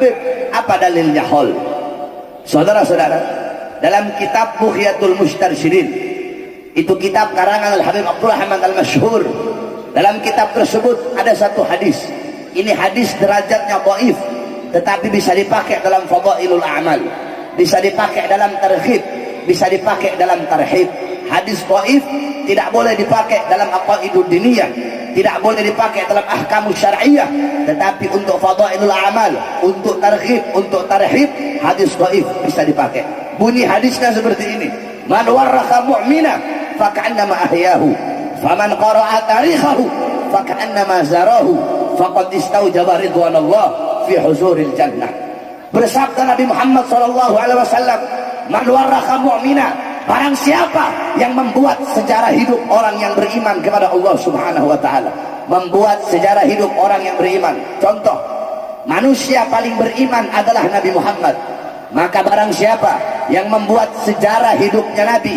Habib, apa dalilnya hol? Saudara-saudara, dalam kitab Bughiyatul Mustarsyirin, itu kitab karangan Al-Habib Abdurrahman Al-Masyhur, dalam kitab tersebut ada satu hadis. Ini hadis derajatnya dhaif, tetapi bisa dipakai dalam fadailul a'mal, bisa dipakai dalam targhib, bisa dipakai dalam tarhib. Hadis dhaif tidak boleh dipakai dalam aqaidud diniyah, tidak boleh dipakai dalam ahkamus syar'iyyah, tetapi untuk fadailul a'mal, untuk targhib, untuk tarhib, hadis dhaif bisa dipakai. Bunyi hadisnya seperti ini: man warraka mu'mina faka'annama ahyahu, faman qara'a tarikhahu faka'annama zarahu, faqad istaujaba ridwanallah fi huzuril jannah. Bersabda Nabi Muhammad sallallahu alaihi wasallam, man warraka mu'mina, barang siapa yang membuat sejarah hidup orang yang beriman kepada Allah Subhanahu wa taala, membuat sejarah hidup orang yang beriman. Contoh, manusia paling beriman adalah Nabi Muhammad. Maka barang siapa yang membuat sejarah hidupnya Nabi,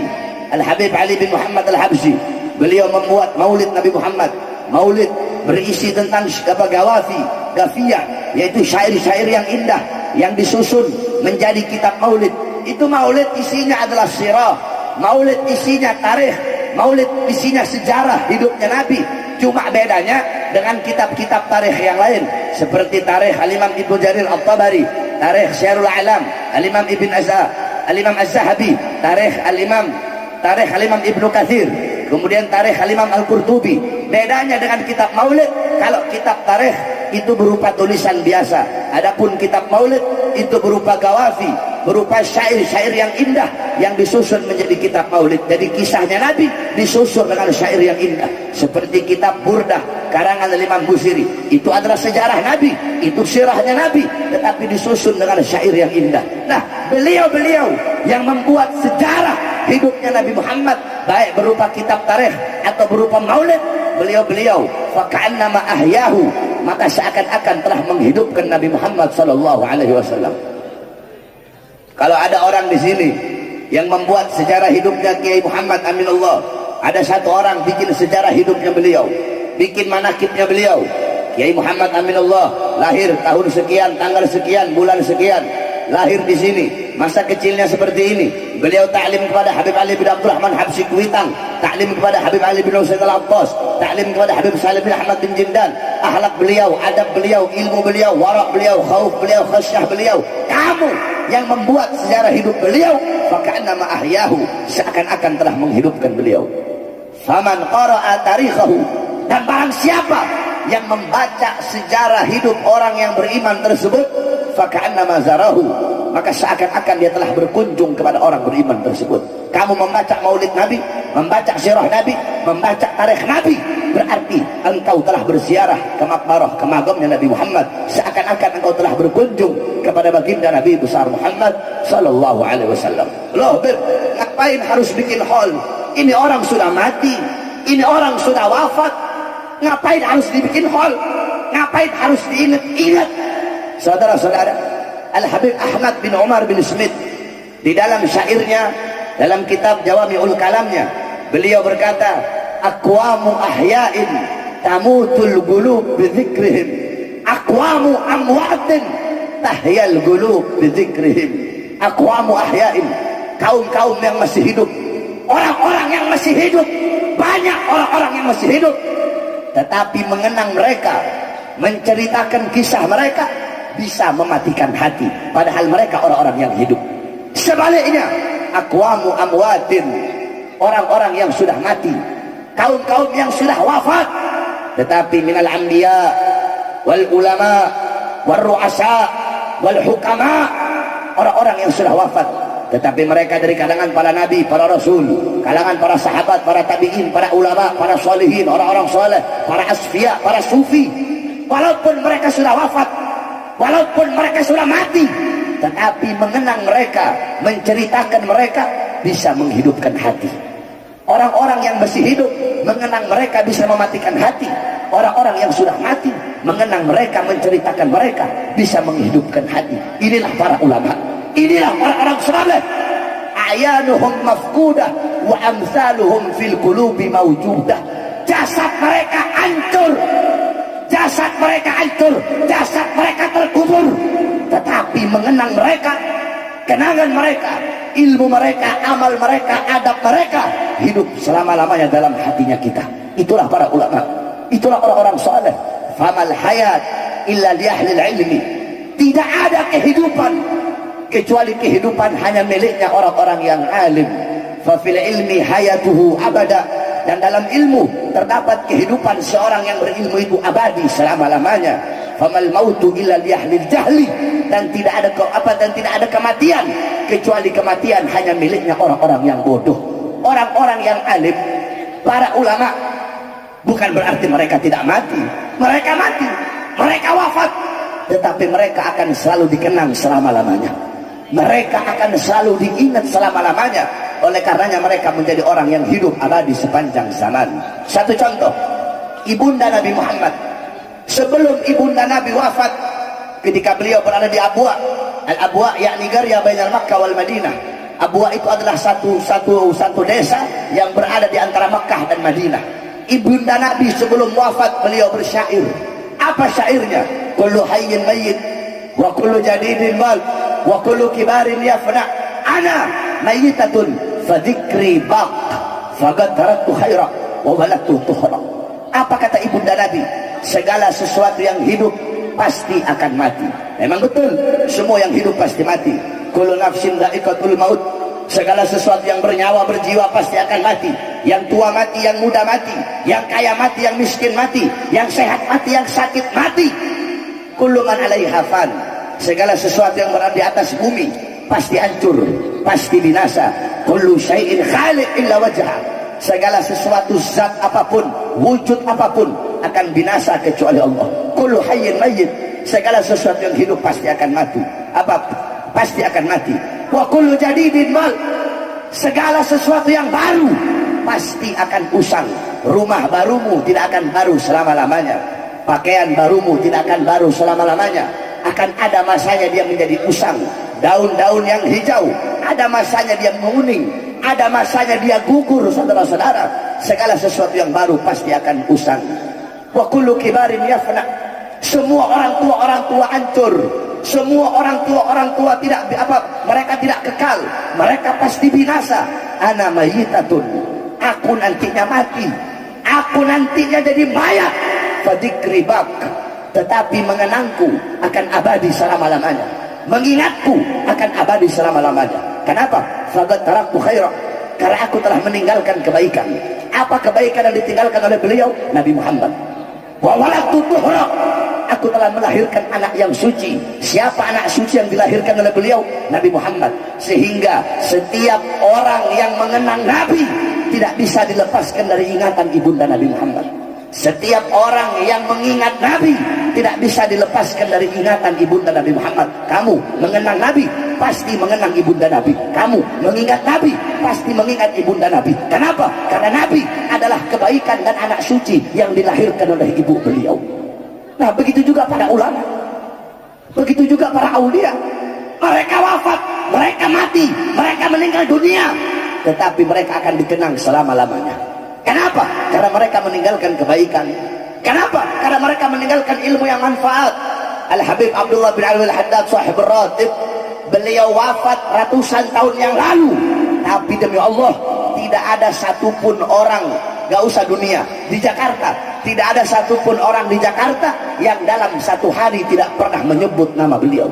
Al-Habib Ali bin Muhammad Al-Habsyi, beliau membuat maulid Nabi Muhammad. Maulid berisi tentang gawafi, gafiyah, yaitu syair-syair yang indah yang disusun menjadi kitab maulid. Itu maulid isinya adalah sirah, maulid isinya tarikh, maulid isinya sejarah hidupnya Nabi. Cuma bedanya dengan kitab-kitab tarikh yang lain, seperti tarikh Al-Imam Ibnu Jarir At-Tabari, tarikh Syiarul A'lam Al-Imam Ibn Al-Imam Az-Zahabi, tarikh Al-Imam Ibnu Katsir, kemudian tarikh Al-Imam Al-Qurtubi. Bedanya dengan kitab maulid, kalau kitab tarikh itu berupa tulisan biasa, adapun kitab maulid itu berupa gawafi, berupa syair-syair yang indah yang disusun menjadi kitab maulid. Jadi kisahnya Nabi disusun dengan syair yang indah, seperti kitab Burdah karangan Imam Busiri. Itu adalah sejarah Nabi, itu sirahnya Nabi, tetapi disusun dengan syair yang indah. Nah, beliau-beliau yang membuat sejarah hidupnya Nabi Muhammad, baik berupa kitab tarikh atau berupa maulid, beliau-beliau faka'annama ahyahu, maka seakan-akan telah menghidupkan Nabi Muhammad sallallahu alaihi wasallam. Kalau ada orang di sini yang membuat sejarah hidupnya Kiai Muhammad Aminullah, ada satu orang bikin sejarah hidupnya beliau, bikin manakibnya beliau. Kiai Muhammad Aminullah lahir tahun sekian, tanggal sekian, bulan sekian, lahir di sini, masa kecilnya seperti ini. Beliau ta'lim kepada Habib Ali bin Abdurrahman Habsyi Kuitang, ta'lim kepada Habib Ali bin Usaid Al-Abbas, ta'lim kepada Habib Salim bin Ahmad bin Jindan. Akhlak beliau, adab beliau, ilmu beliau, warak beliau, khauf beliau, khasyah beliau. Kamu yang membuat sejarah hidup beliau, faka'annama ahyahu, seakan-akan telah menghidupkan beliau. Faman qara'a tarikhahu, dan barang siapa yang membaca sejarah hidup orang yang beriman tersebut, faka'annama zarahu, maka seakan-akan dia telah berkunjung kepada orang beriman tersebut. Kamu membaca maulid Nabi, membaca sirah Nabi, membaca tarikh Nabi, berarti engkau telah berziarah ke makbarah, ke magamnya Nabi Muhammad. Seakan-akan engkau telah berkunjung kepada baginda Nabi besar Muhammad sallallahu alaihi wasallam. Loh, ngapain harus bikin hall? Ini orang sudah mati, ini orang sudah wafat, ngapain harus dibikin hall? Ngapain harus diingat-ingat? Saudara-saudara, Al-Habib Ahmad bin Umar bin Smith di dalam syairnya, dalam kitab Jawami'ul Kalamnya, beliau berkata, aqwamu ahya'in tamutul qulub bidzikrihim, aqwamu amwatin tahyal qulub bidzikrihim. Aqwamu ahya'in, kaum-kaum yang masih hidup, orang-orang yang masih hidup, banyak orang-orang yang masih hidup, tetapi mengenang mereka, menceritakan kisah mereka bisa mematikan hati, padahal mereka orang-orang yang hidup. Sebaliknya, aqwamu amwatin, orang-orang yang sudah mati, kaum-kaum yang sudah wafat, tetapi minal anbiya wal ulama wal ru'asa wal hukama, orang-orang yang sudah wafat, tetapi mereka dari kalangan para nabi, para rasul, kalangan para sahabat, para tabi'in, para ulama, para salihin, orang-orang soleh, para asfiya, para sufi. Walaupun mereka sudah wafat, walaupun mereka sudah mati, tetapi mengenang mereka, menceritakan mereka bisa menghidupkan hati. Orang-orang yang masih hidup, mengenang mereka bisa mematikan hati. Orang-orang yang sudah mati, mengenang mereka, menceritakan mereka bisa menghidupkan hati. Inilah para ulama, inilah orang-orang saleh. Ayanuhum mafkudah wa amsaluhum fil qulubi mawjudah. Jasad mereka hancur, jasad mereka hancur, jasad mereka terkubur, mengenang mereka, kenangan mereka, ilmu mereka, amal mereka, adab mereka hidup selama-lamanya dalam hatinya kita. Itulah para ulama, itulah orang-orang saleh. Famal hayat illa li ahlil ilmi. Tidak ada kehidupan kecuali kehidupan hanya miliknya orang-orang yang alim. Fa fil ilmi hayatuhu abada. Dan dalam ilmu terdapat kehidupan seorang yang berilmu itu abadi selama-lamanya. Famal mautu illa li ahlil jahli. Dan tidak ada kematian kecuali kematian hanya miliknya orang-orang yang bodoh. Orang-orang yang alim, para ulama, bukan berarti mereka tidak mati. Mereka mati, mereka wafat, tetapi mereka akan selalu dikenang selama-lamanya. Mereka akan selalu diingat selama-lamanya. Oleh karenanya mereka menjadi orang yang hidup abadi sepanjang zaman. Satu contoh, ibunda Nabi Muhammad. Sebelum ibunda Nabi wafat, ketika beliau berada di Abwa, Al-Abwa yakni qarya bainal Makkah wal Madinah. Abwa itu adalah satu desa yang berada di antara Makkah dan Madinah. Ibunda Nabi sebelum wafat beliau bersyair. Apa syairnya? Kullu hayyin mayyit wa kullu jadidin mal wa kullu kibarin yafna. Ana mayyitatun fa dzikri baq faqad taraktu khaira wa balagtu tuhra. Apa kata ibunda Nabi? Segala sesuatu yang hidup pasti akan mati. Memang betul, semua yang hidup pasti mati. Kullu nafsin dha'iqatul maut. Segala sesuatu yang bernyawa berjiwa pasti akan mati. Yang tua mati, yang muda mati, yang kaya mati, yang miskin mati, yang sehat mati, yang sakit mati. Kullu man 'alaiha fan. Segala sesuatu yang berada di atas bumi pasti hancur, pasti binasa. Kullu syai'in khaliq illa wajha. Segala sesuatu zat apapun, wujud apapun akan binasa kecuali Allah. Kullu hayyin mayyit. Segala sesuatu yang hidup pasti akan mati. Apa? Pasti akan mati. Wa kullu jadidin mal. Segala sesuatu yang baru pasti akan usang. Rumah barumu tidak akan baru selama-lamanya. Pakaian barumu tidak akan baru selama-lamanya. Akan ada masanya dia menjadi usang. Daun-daun yang hijau ada masanya dia menguning, ada masanya dia gugur. Saudara-saudara, segala sesuatu yang baru pasti akan usang. Wa kullu kibarin yafna. Semua orang tua hancur. Semua orang tua tidak mereka tidak kekal, mereka pasti binasa. Ana mayyitatun. Aku nantinya mati, aku nantinya jadi mayat. Fadzikri baq. Tetapi mengenangku akan abadi selama-lamanya. Mengingatku akan abadi selama-lamanya. Kenapa? Faqad taraktu khaira. Karena aku telah meninggalkan kebaikan. Apa kebaikan yang ditinggalkan oleh beliau? Nabi Muhammad. Wa waladtu tuhra. Aku telah melahirkan anak yang suci. Siapa anak suci yang dilahirkan oleh beliau? Nabi Muhammad. Sehingga setiap orang yang mengenang Nabi tidak bisa dilepaskan dari ingatan ibunda Nabi Muhammad. Setiap orang yang mengingat Nabi tidak bisa dilepaskan dari ingatan ibunda Nabi Muhammad. Kamu mengenang Nabi, pasti mengenang ibunda Nabi. Kamu mengingat Nabi, pasti mengingat ibunda Nabi. Kenapa? Karena Nabi adalah kebaikan dan anak suci yang dilahirkan oleh ibu beliau. Nah, begitu juga para ulama, begitu juga para aulia. Mereka wafat, mereka mati, mereka meninggal dunia, tetapi mereka akan dikenang selama-lamanya. Kenapa? Karena mereka meninggalkan kebaikan. Kenapa? Karena mereka meninggalkan ilmu yang manfaat. Al-Habib Abdullah bin Alwi Al-Haddad sahib Ar-Ratib, beliau wafat ratusan tahun yang lalu, tapi demi Allah tidak ada satupun orang, gak usah dunia, di Jakarta tidak ada satupun orang di Jakarta yang dalam satu hari tidak pernah menyebut nama beliau,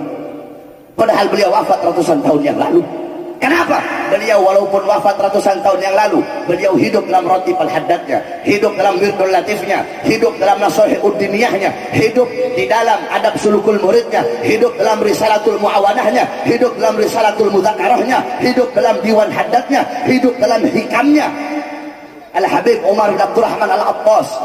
padahal beliau wafat ratusan tahun yang lalu. Kenapa? Beliau walaupun wafat ratusan tahun yang lalu, beliau hidup dalam Ratib Al-Haddadnya, hidup dalam Wirdul Latifnya, hidup dalam Nashih Ud-Diniyahnya, hidup di dalam Adab Sulukul Muridnya, hidup dalam Risalatul Muawanahnya, hidup dalam Risalatul Mudzakarahnya, hidup dalam Diwan Haddadnya, hidup dalam Hikamnya. Al-Habib Umar bin Abdurrahman Al-Attas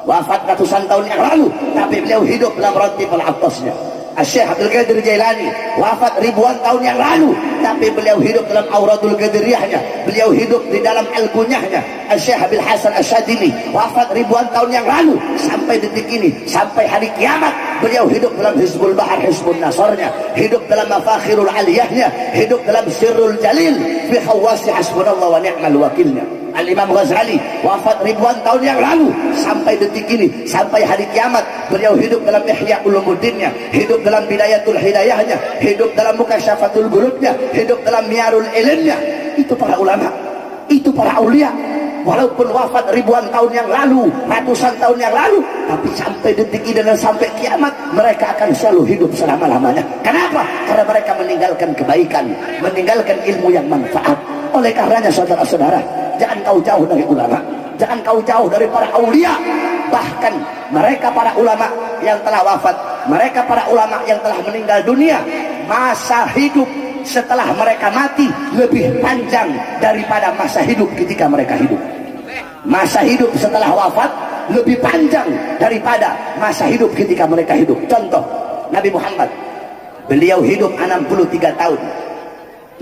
wafat ratusan tahun yang lalu, tapi beliau hidup dalam Ratib Al-Attasnya. Syekh Abdul Qadir Jailani wafat ribuan tahun yang lalu, tapi beliau hidup dalam Auradul Qadiriyahnya, beliau hidup di dalam Al-Gunyahnya. Syekh Abil Hasan Asyadili wafat ribuan tahun yang lalu, sampai detik ini, sampai hari kiamat beliau hidup dalam Hizbul Bahar, Hizbul Nasarnya, hidup dalam Mafakhirul Aliyahnya, hidup dalam Sirrul Jalil fi khawasi hasbunallah wa ni'mal wakilnya. Al-Imam Ghazali wafat ribuan tahun yang lalu. Sampai detik ini, sampai hari kiamat, beliau hidup dalam Ihya Ulumuddinnya, hidup dalam Bidayatul Hidayahnya, hidup dalam Mukasyafatul Ghurubnya, hidup dalam Miyarul Ilmnya. Itu para ulama, itu para aulia. Walaupun wafat ribuan tahun yang lalu, ratusan tahun yang lalu, tapi sampai detik ini dan sampai kiamat mereka akan selalu hidup selama-lamanya. Kenapa? Karena mereka meninggalkan kebaikan, meninggalkan ilmu yang manfaat. Oleh karenanya saudara-saudara, jangan kau jauh dari ulama, jangan kau jauh dari para aulia. Bahkan mereka para ulama yang telah wafat, mereka para ulama yang telah meninggal dunia, masa hidup setelah mereka mati lebih panjang daripada masa hidup ketika mereka hidup. Masa hidup setelah wafat lebih panjang daripada masa hidup ketika mereka hidup. Contoh Nabi Muhammad, beliau hidup 63 tahun.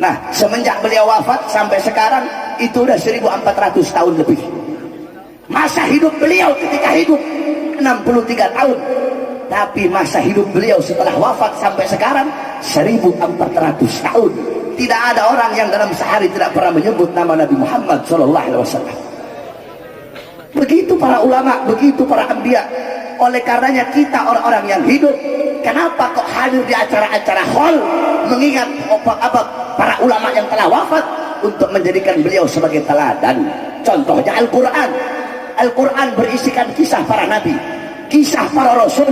Nah, semenjak beliau wafat sampai sekarang itu udah 1400 tahun lebih. Masa hidup beliau ketika hidup 63 tahun, tapi masa hidup beliau setelah wafat sampai sekarang 1400 tahun. Tidak ada orang yang dalam sehari tidak pernah menyebut nama Nabi Muhammad SAW. Begitu para ulama, begitu para anbiya. Oleh karenanya kita orang-orang yang hidup, kenapa kok hadir di acara-acara hall mengingat para ulama yang telah wafat untuk menjadikan beliau sebagai teladan. Contohnya Al-Quran. Al-Quran berisikan kisah para nabi, kisah para rasul,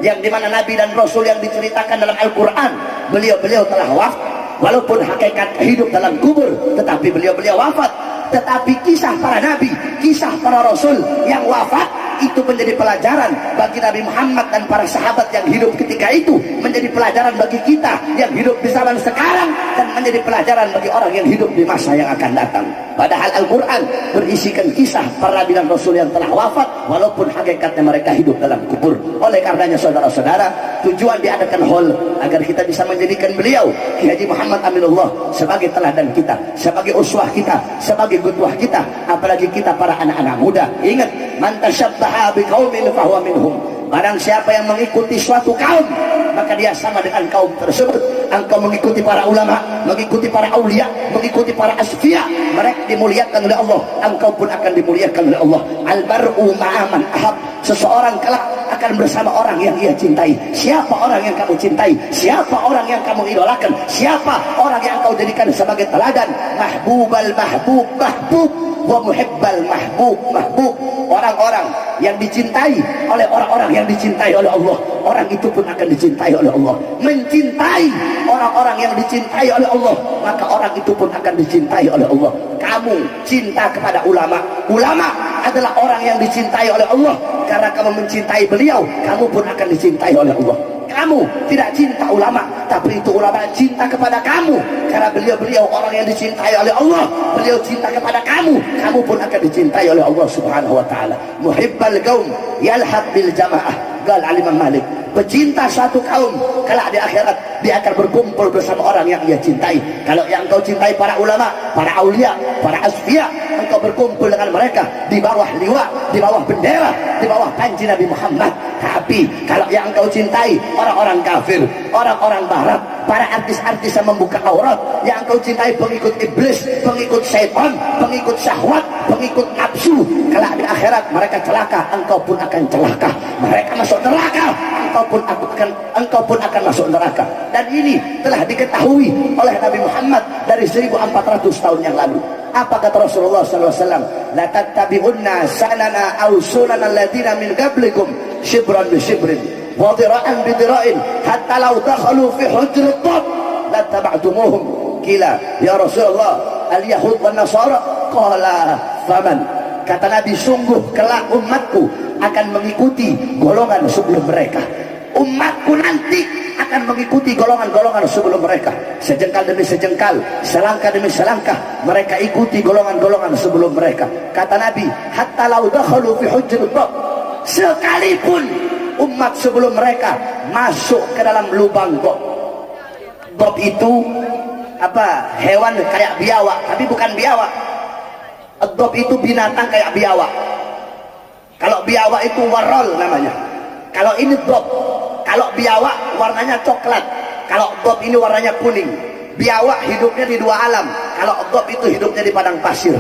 yang dimana nabi dan rasul yang diceritakan dalam Al-Quran, beliau-beliau telah wafat. Walaupun hakikat hidup dalam kubur, tetapi beliau-beliau wafat. Tetapi kisah para nabi, kisah para rasul yang wafat itu menjadi pelajaran bagi Nabi Muhammad dan para sahabat yang hidup ketika itu, menjadi pelajaran bagi kita yang hidup di zaman sekarang, dan menjadi pelajaran bagi orang yang hidup di masa yang akan datang. Padahal Al-Quran berisikan kisah para nabi dan rasul yang telah wafat, walaupun hakikatnya mereka hidup dalam kubur. Oleh karenanya saudara-saudara, tujuan diadakan hall agar kita bisa menjadikan beliau Kiai Haji Muhammad Aminullah sebagai teladan kita, sebagai uswah kita, sebagai qudwah kita, apalagi kita para anak-anak muda. Ingat, man tasyabbaha biqaumin fahuwa minhum. Barang siapa yang mengikuti suatu kaum, maka dia sama dengan kaum tersebut. Engkau mengikuti para ulama, mengikuti para aulia, mengikuti para asfiya, mereka dimuliakan oleh Allah, engkau pun akan dimuliakan oleh Allah. Al-bar'u ma'aman ahab. Seseorang kelak akan bersama orang yang ia cintai. Siapa orang yang kamu cintai? Siapa orang yang kamu idolakan? Siapa orang yang kau jadikan sebagai teladan? Mahbubal mahbub mahbub wa muhibbal mahbub mahbub. Orang-orang yang dicintai oleh orang-orang yang dicintai oleh Allah, orang itu pun akan dicintai oleh Allah. Mencintai orang-orang yang dicintai oleh Allah, maka orang itu pun akan dicintai oleh Allah. Kamu cinta kepada ulama, ulama adalah orang yang dicintai oleh Allah. Karena kamu mencintai beliau, kamu pun akan dicintai oleh Allah. Kamu tidak cinta ulama, tapi itu ulama cinta kepada kamu, karena beliau-beliau orang yang dicintai oleh Allah. Beliau cinta kepada kamu, kamu pun akan dicintai oleh Allah Subhanahu wa taala. Muhibbal qaum yalhaq bil jamaah, qala Al-Imam Malik. Pecinta satu kaum kelak di akhirat dia akan berkumpul bersama orang yang ia cintai. Kalau yang kau cintai para ulama, para aulia, para asfiya, engkau berkumpul dengan mereka di bawah liwa, di bawah bendera, di bawah panji Nabi Muhammad. Tapi kalau yang engkau cintai orang-orang kafir, orang-orang barat, para artis-artis yang membuka aurat, yang engkau cintai pengikut iblis, pengikut syaitan, pengikut syahwat, pengikut nafsu, kelak di akhirat mereka celaka, engkau pun akan celaka. Mereka masuk neraka, engkau pun akan masuk neraka. Dan ini telah diketahui oleh Nabi Muhammad dari 1400 tahun yang lalu. Apa kata Rasulullah SAW? La tattabi'unna sanana aw sunana alladziina min qablikum shibran bi shibrin wa dhira'an bi dhira'in hatta law dakhalu fi hujri dhab la taba'tumuhum. Qila ya Rasulullah al-yahud wan nasara? Qala faman. Kata Nabi, sungguh kelak umatku akan mengikuti golongan sebelum mereka. Umatku nanti akan mengikuti golongan-golongan sebelum mereka. Sejengkal demi sejengkal, selangkah demi selangkah, mereka ikuti golongan-golongan sebelum mereka. Kata Nabi, hatta law dakhalu fi hujril bab, sekalipun umat sebelum mereka masuk ke dalam lubang bab. Bab itu apa? Hewan kayak biawak, tapi bukan biawak. Ad-dab itu binatang kayak biawak. Kalau biawak itu warol namanya. Kalau ini dab. Kalau biawak warnanya coklat. Kalau dab ini warnanya kuning. Biawak hidupnya di dua alam. Kalau dab itu hidupnya di padang pasir.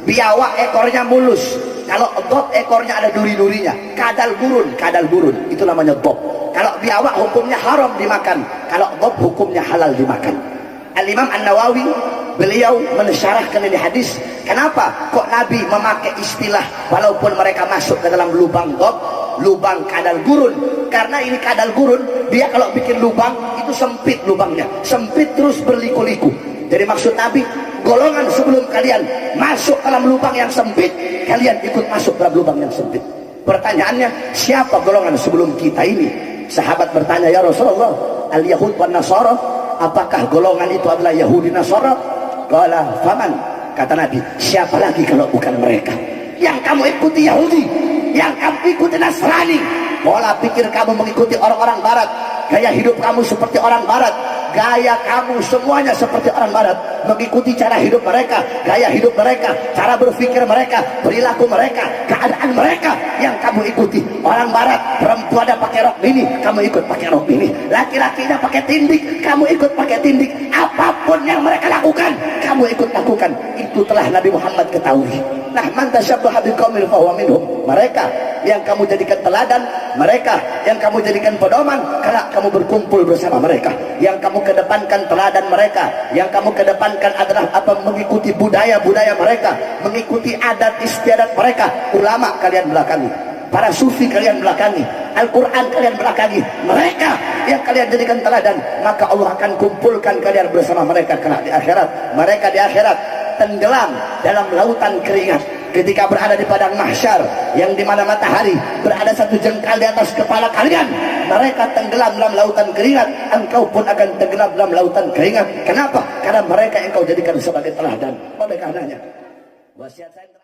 biawak ekornya mulus, kalau dob ekornya ada duri-durinya. Kadal gurun, itu namanya dob. Kalau biawak hukumnya haram dimakan, kalau dob hukumnya halal dimakan. Al-Imam An-Nawawi beliau mensyarahkan ini hadis, kenapa kok Nabi memakai istilah walaupun mereka masuk ke dalam lubang dob, lubang kadal gurun. Karena ini kadal gurun, dia kalau bikin lubang itu sempit, lubangnya sempit terus berliku-liku. Jadi maksud Nabi, golongan sebelum kalian masuk dalam lubang yang sempit, kalian ikut masuk dalam lubang yang sempit. Pertanyaannya, siapa golongan sebelum kita ini? Sahabat bertanya, ya Rasulullah, al-Yahud wa Nasara, apakah golongan itu adalah Yahudi Nasara? Qala faman, kata Nabi, siapa lagi kalau bukan mereka? Yang kamu ikuti Yahudi, yang kamu ikuti Nasrani, pola pikir kamu mengikuti orang-orang barat, gaya hidup kamu seperti orang barat, gaya kamu semuanya seperti orang barat, mengikuti cara hidup mereka, gaya hidup mereka, cara berpikir mereka, perilaku mereka, keadaan mereka yang kamu ikuti. Orang barat, perempuannya pakai rok mini, kamu ikut pakai rok mini, laki-lakinya pakai tindik, kamu ikut pakai tindik. Apapun yang mereka lakukan, kamu ikut lakukan. Itu telah Nabi Muhammad ketahui. Nah, man tasyabbaha biqaumin fahuwa minhum. Mereka yang kamu jadikan teladan, mereka yang kamu jadikan pedoman, karena kamu berkumpul bersama mereka. Yang kamu kedepankan teladan mereka, yang kamu kedepankan adalah apa? Mengikuti budaya-budaya mereka, mengikuti adat istiadat mereka. Ulama kalian belakangi, para sufi kalian belakangi, Al-Quran kalian belakangi, mereka yang kalian jadikan teladan, maka Allah akan kumpulkan kalian bersama mereka kelak di akhirat. Mereka di akhirat tenggelam dalam lautan keringat ketika berada di padang mahsyar, yang dimana matahari berada 1 jengkal di atas kepala kalian. Mereka tenggelam dalam lautan keringat, engkau pun akan tenggelam dalam lautan keringat. Kenapa? Karena mereka yang kau jadikan sebagai teladan. Oleh karenanya, wasiat saya